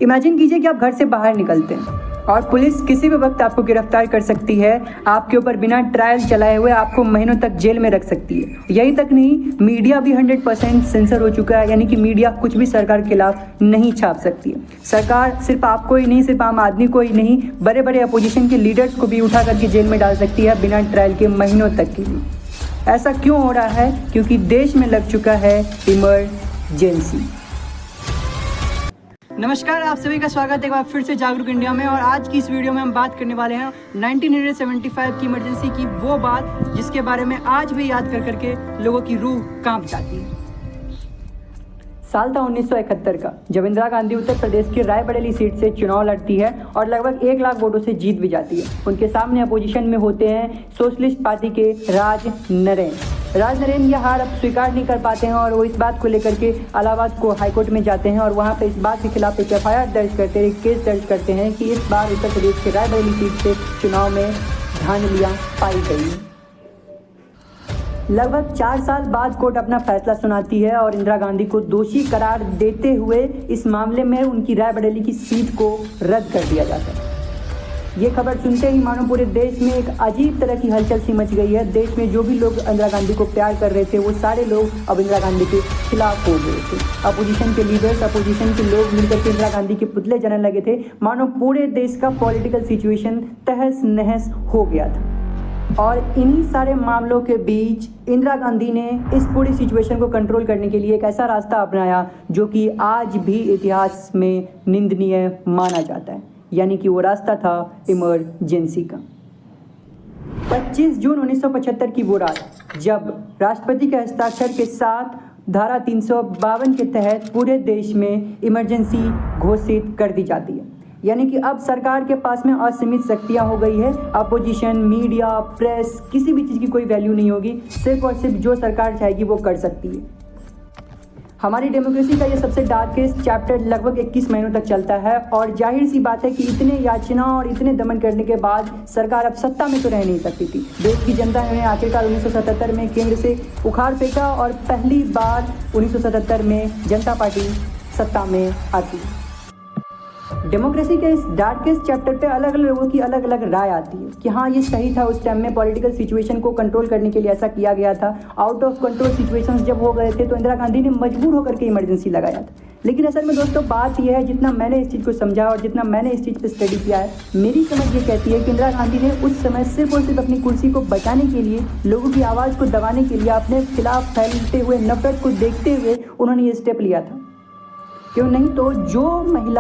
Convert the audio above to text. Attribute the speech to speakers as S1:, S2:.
S1: Imagine कीजिए कि आप घर से बाहर निकलते हैं और पुलिस किसी भी वक्त आपको गिरफ्तार कर सकती है, आपके ऊपर बिना ट्रायल चलाए हुए आपको महीनों तक जेल में रख सकती है। यही तक नहीं, मीडिया भी 100% सेंसर हो चुका है, यानी कि मीडिया कुछ भी सरकार के खिलाफ नहीं छाप सकती है। सरकार सिर्फ आपको ही नहीं, सिर्फ आम आदमी को ही नहीं, बड़े बड़े अपोजिशन के लीडर्स को भी उठा करके जेल में डाल सकती है बिना ट्रायल के महीनों तक के लिए। ऐसा क्यों हो रहा है? क्योंकि देश में लग चुका है इमरजेंसी। नमस्कार, आप सभी का स्वागत है एक बार फिर से जागरूक इंडिया में। और आज की इस वीडियो में हम बात करने वाले हैं 1975 की इमरजेंसी की, वो बात जिसके बारे में आज भी याद कर करके लोगों की रूह कांप जाती है। साल था 1971 का, जब इंदिरा गांधी उत्तर प्रदेश की रायबरेली सीट से चुनाव लड़ती है और लगभग 1 लाख वोटों से जीत भी जाती है। उनके सामने अपोजिशन में होते हैं सोशलिस्ट पार्टी के राज नरेन यह हार अब स्वीकार नहीं कर पाते हैं और वो इस बात को लेकर के इलाहाबाद को हाईकोर्ट में जाते हैं और वहाँ पे इस बात के खिलाफ एक FIR दर्ज करते हैं, एक केस दर्ज करते हैं कि इस बार उत्तर प्रदेश के रायबरेली सीट से चुनाव में धांधलियाँ पाई गई हैं। लगभग 4 साल बाद कोर्ट अपना फैसला सुनाती है और इंदिरा गांधी को दोषी करार देते हुए इस मामले में उनकी रायबरेली की सीट को रद्द कर दिया जाता है। ये खबर सुनते ही मानो पूरे देश में एक अजीब तरह की हलचल सी मच गई है। देश में जो भी लोग इंदिरा गांधी को प्यार कर रहे थे वो सारे लोग अब इंदिरा गांधी के खिलाफ हो गए थे। अपोजिशन के लीडर्स, अपोजिशन के लोग मिलकर के इंदिरा गांधी के पुतले जलने लगे थे। मानो पूरे देश का पॉलिटिकल सिचुएशन तहस नहस हो गया था। और इन्हीं सारे मामलों के बीच इंदिरा गांधी ने इस पूरी सिचुएशन को कंट्रोल करने के लिए एक ऐसा रास्ता अपनाया जो कि आज भी इतिहास में निंदनीय माना जाता है, यानी कि वो रास्ता था इमरजेंसी का। 25 जून 1975 की वो रात, जब राष्ट्रपति के हस्ताक्षर के साथ धारा 352 के तहत पूरे देश में इमरजेंसी घोषित कर दी जाती है। यानी कि अब सरकार के पास में असीमित शक्तियां हो गई है। अपोजिशन, मीडिया, प्रेस, किसी भी चीज़ की कोई वैल्यू नहीं होगी। सिर्फ और सिर्फ जो सरकार चाहेगी वो कर सकती है। हमारी डेमोक्रेसी का ये सबसे डार्केस्ट चैप्टर लगभग 21 महीनों तक चलता है और जाहिर सी बात है कि इतने याचना और इतने दमन करने के बाद सरकार अब सत्ता में तो रह नहीं सकती थी। देश की जनता ने आखिरकार 1977 में केंद्र से उखाड़ फेंका और पहली बार 1977 में जनता पार्टी सत्ता में आती। डेमोक्रेसी के इस डार्केस्ट चैप्टर पे अलग अलग लोगों की अलग अलग राय आती है कि हाँ ये सही था, उस टाइम में पॉलिटिकल सिचुएशन को कंट्रोल करने के लिए ऐसा किया गया था। आउट ऑफ कंट्रोल सिचुएशंस जब हो गए थे तो इंदिरा गांधी ने मजबूर होकर के इमरजेंसी लगाया था। लेकिन असल में दोस्तों बात यह है, जितना मैंने इस चीज़ को समझा और जितना मैंने इस चीज़ पर स्टडी किया है, मेरी समझ ये कहती है कि इंदिरा गांधी ने उस समय सिर्फ और सिर्फ अपनी कुर्सी को बचाने के लिए, लोगों की आवाज़ को दबाने के लिए, अपने खिलाफ फैलते हुए नफरत को देखते हुए उन्होंने ये स्टेप लिया था। क्यों नहीं तो जो महिला